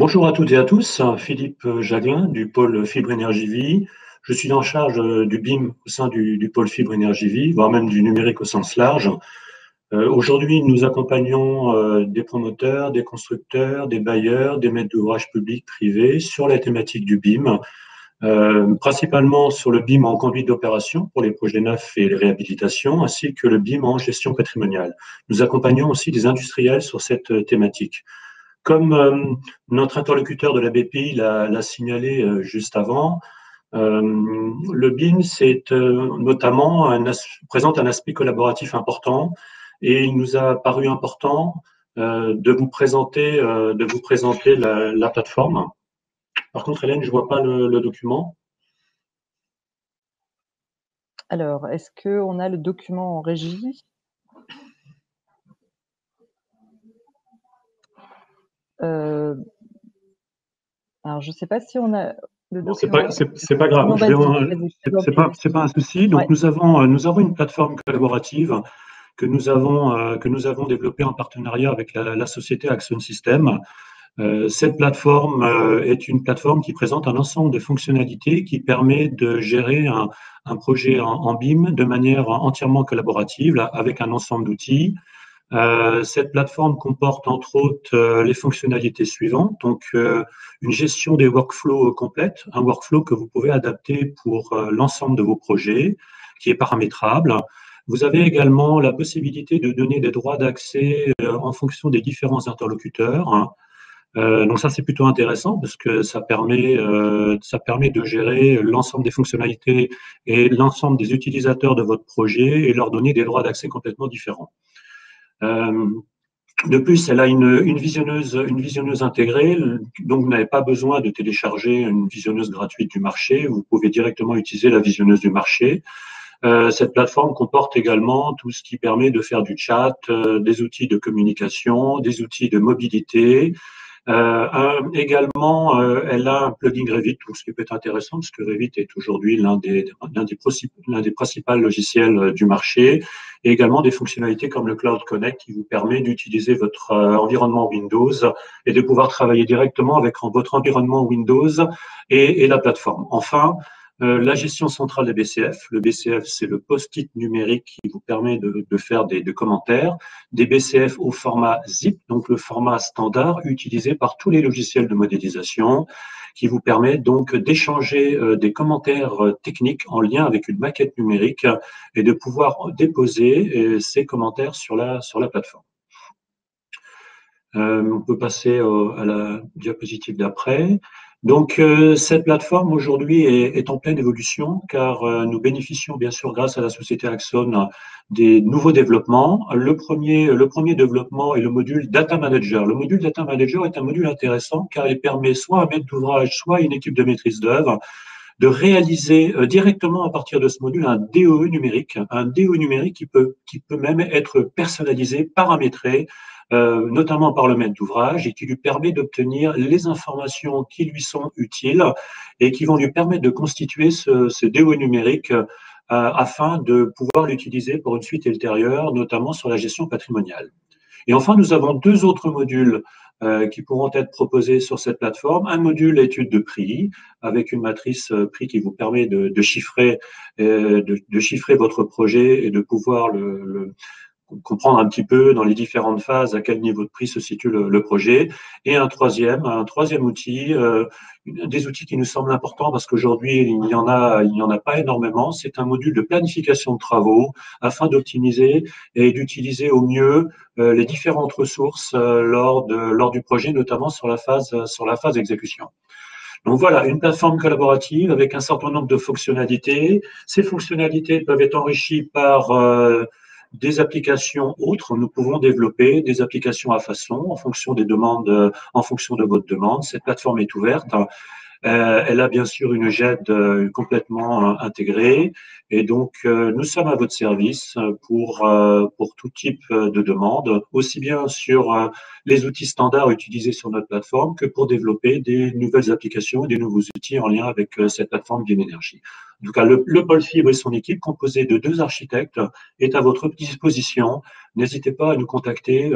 Bonjour à toutes et à tous, Philippe Jaglin du pôle Fibre Énergie Vie. Je suis en charge du BIM au sein du pôle Fibre Énergie Vie, voire même du numérique au sens large. Aujourd'hui, nous accompagnons des promoteurs, des constructeurs, des bailleurs, des maîtres d'ouvrage publics, privés sur la thématique du BIM, principalement sur le BIM en conduite d'opération pour les projets neufs et les réhabilitations, ainsi que le BIM en gestion patrimoniale. Nous accompagnons aussi des industriels sur cette thématique. Comme notre interlocuteur de la BPI l'a signalé juste avant, le BIM notamment présente un aspect collaboratif important et il nous a paru important de vous présenter la plateforme. Par contre, Hélène, je ne vois pas le document. Alors, est-ce qu'on a le document en régie? Alors, je ne sais pas si on a le document. C'est pas grave. C'est pas un souci. Donc, ouais. nous avons une plateforme collaborative que nous avons développée en partenariat avec la société Axon System. Cette plateforme est une plateforme qui présente un ensemble de fonctionnalités qui permet de gérer un projet en BIM de manière entièrement collaborative avec un ensemble d'outils. Cette plateforme comporte entre autres les fonctionnalités suivantes, donc une gestion des workflows complète, un workflow que vous pouvez adapter pour l'ensemble de vos projets, qui est paramétrable. Vous avez également la possibilité de donner des droits d'accès en fonction des différents interlocuteurs. Donc ça, c'est plutôt intéressant parce que ça permet de gérer l'ensemble des fonctionnalités et l'ensemble des utilisateurs de votre projet et leur donner des droits d'accès complètement différents. De plus, elle a une visionneuse intégrée, donc vous n'avez pas besoin de télécharger une visionneuse gratuite du marché, vous pouvez directement utiliser la visionneuse du marché. Cette plateforme comporte également tout ce qui permet de faire du chat, des outils de communication, des outils de mobilité. Également, elle a un plugin Revit, ce qui peut être intéressant parce que Revit est aujourd'hui l'un des principaux logiciels du marché, et également des fonctionnalités comme le Cloud Connect qui vous permet d'utiliser votre environnement Windows et de pouvoir travailler directement avec votre environnement Windows et la plateforme. Enfin, la gestion centrale des BCF. Le BCF, c'est le post-it numérique qui vous permet de faire des commentaires. Des BCF au format ZIP, donc le format standard utilisé par tous les logiciels de modélisation, qui vous permet donc d'échanger des commentaires techniques en lien avec une maquette numérique et de pouvoir déposer ces commentaires sur la plateforme. On peut passer à la diapositive d'après. Donc, cette plateforme aujourd'hui est en pleine évolution car nous bénéficions bien sûr grâce à la société Axon des nouveaux développements. Le premier développement est le module Data Manager. Le module Data Manager est un module intéressant car il permet soit à un maître d'ouvrage, soit à une équipe de maîtrise d'œuvre de réaliser directement à partir de ce module un DOE numérique qui peut même être personnalisé, paramétré, notamment par le maître d'ouvrage, et qui lui permet d'obtenir les informations qui lui sont utiles et qui vont lui permettre de constituer ce DOE numérique afin de pouvoir l'utiliser pour une suite ultérieure, notamment sur la gestion patrimoniale. Et enfin, nous avons deux autres modules qui pourront être proposés sur cette plateforme. Un module étude de prix avec une matrice prix qui vous permet de chiffrer votre projet et de pouvoir comprendre un petit peu dans les différentes phases à quel niveau de prix se situe le projet. Et un troisième outil, des outils qui nous semblent importants parce qu'aujourd'hui, il n'y en a pas énormément. C'est un module de planification de travaux afin d'optimiser et d'utiliser au mieux les différentes ressources lors du projet, notamment sur la phase exécution. Donc voilà, une plateforme collaborative avec un certain nombre de fonctionnalités. Ces fonctionnalités peuvent être enrichies par des applications autres. Nous pouvons développer des applications à façon en fonction des demandes, en fonction de votre demande. Cette plateforme est ouverte. Elle a bien sûr une GED complètement intégrée et donc nous sommes à votre service pour tout type de demande, aussi bien sur les outils standards utilisés sur notre plateforme que pour développer des nouvelles applications et des nouveaux outils en lien avec cette plateforme BIM Énergie. En tout cas, le pôle fibre et son équipe, composée de 2 architectes, est à votre disposition. N'hésitez pas à nous contacter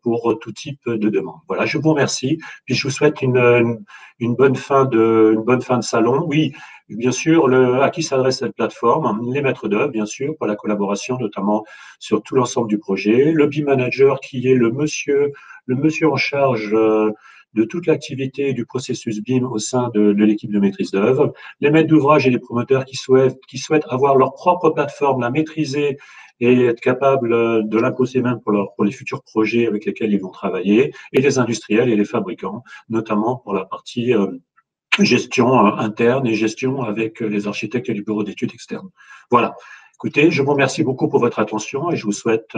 pour tout type de demande. Voilà, je vous remercie. Puis je vous souhaite une bonne fin de salon. Oui, bien sûr, à qui s'adresse cette plateforme? Les maîtres d'œuvre, bien sûr, pour la collaboration, notamment sur tout l'ensemble du projet. Le BIM manager, qui est le monsieur en charge de toute l'activité du processus BIM au sein de l'équipe de maîtrise d'œuvre. Les maîtres d'ouvrage et les promoteurs qui souhaitent avoir leur propre plateforme, la maîtriser et être capables de l'imposer même pour les futurs projets avec lesquels ils vont travailler, et les industriels et les fabricants, notamment pour la partie gestion interne et gestion avec les architectes et les bureaux d'études externes. Voilà. Écoutez, je vous remercie beaucoup pour votre attention et je vous souhaite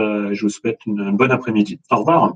une bonne après-midi. Au revoir.